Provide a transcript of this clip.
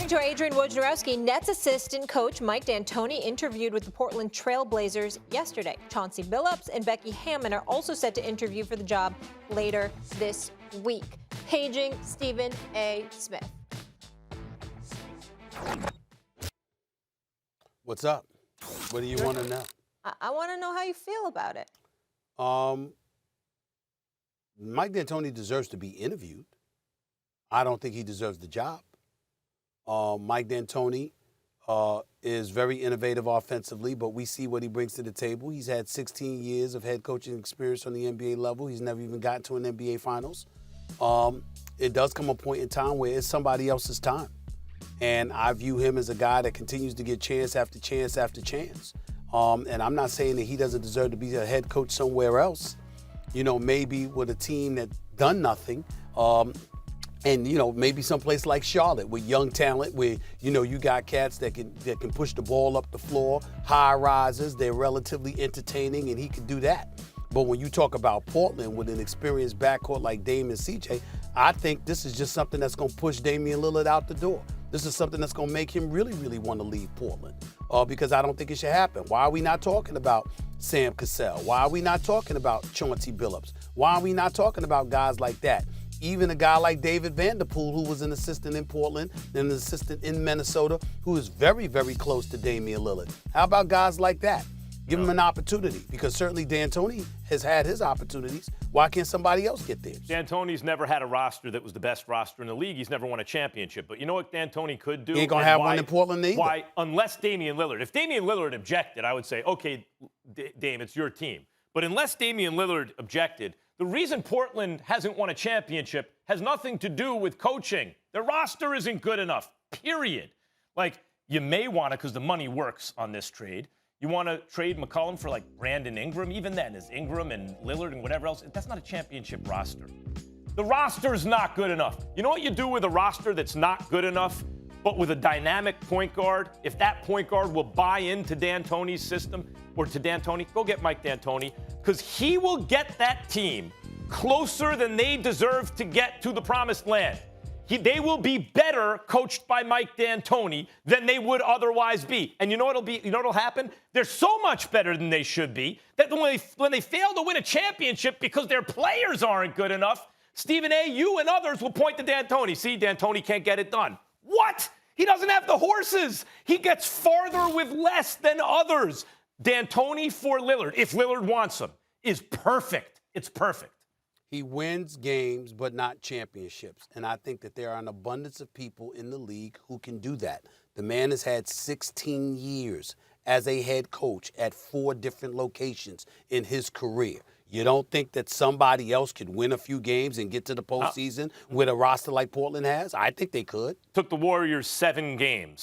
According to Adrian Wojnarowski, Nets assistant coach Mike D'Antoni interviewed with the Portland Trail Blazers yesterday. Chauncey Billups and Becky Hammon are also set to interview for the job later this week. Paging Stephen A. Smith. What's up? What do you want to know? I want to know how you feel about it. Mike D'Antoni deserves to be interviewed. I don't think he deserves the job. Mike D'Antoni is very innovative offensively, but we see what he brings to the table. He's had 16 years of head coaching experience on the NBA level. He's never even gotten to an NBA Finals. It does come a point in time where it's somebody else's time. And I view him as a guy that continues to get chance after chance after chance. And I'm not saying that he doesn't deserve to be a head coach somewhere else, you know, maybe with a team that done nothing. And, you know, maybe someplace like Charlotte with young talent where, you know, you got cats that can push the ball up the floor, high risers, they're relatively entertaining, and he could do that. But when you talk about Portland with an experienced backcourt like Dame and CJ, I think this is just something that's going to push Damian Lillard out the door. This is something that's going to make him really, really want to leave Portland because I don't think it should happen. Why are we not talking about Sam Cassell? Why are we not talking about Chauncey Billups? Why are we not talking about guys like that? Even a guy like David Vanderpool, who was an assistant in Portland and an assistant in Minnesota, who is very, very close to Damian Lillard. How about guys like that? Give him an opportunity, because certainly D'Antoni has had his opportunities. Why can't somebody else get theirs? D'Antoni's never had a roster that was the best roster in the league. He's never won a championship. But you know what D'Antoni could do? He ain't going to have one in Portland either. Why? Unless Damian Lillard. If Damian Lillard objected, I would say, okay, Dame, it's your team. But unless Damian Lillard objected, the reason Portland hasn't won a championship has nothing to do with coaching. Their roster isn't good enough, period. Like, you may want to, because the money works on this trade. You want to trade McCollum for, like, Brandon Ingram? Even then, is Ingram and Lillard and whatever else? That's not a championship roster. The roster's not good enough. You know what you do with a roster that's not good enough, but with a dynamic point guard? If that point guard will buy into D'Antoni's system or to D'Antoni, go get Mike D'Antoni, because he will get that team closer than they deserve to get to the promised land. They will be better coached by Mike D'Antoni than they would otherwise be. And you know what'll be? You know what'll happen? They're so much better than they should be that when they fail to win a championship because their players aren't good enough, Stephen A., you and others will point to D'Antoni. See, D'Antoni can't get it done. What? He doesn't have the horses. He gets farther with less than others. D'Antoni for Lillard, if Lillard wants him, is perfect. It's perfect. He wins games, but not championships. And I think that there are an abundance of people in the league who can do that. The man has had 16 years as a head coach at 4 different locations in his career. You don't think that somebody else could win a few games and get to the postseason with a roster like Portland has? I think they could. Took the Warriors 7 games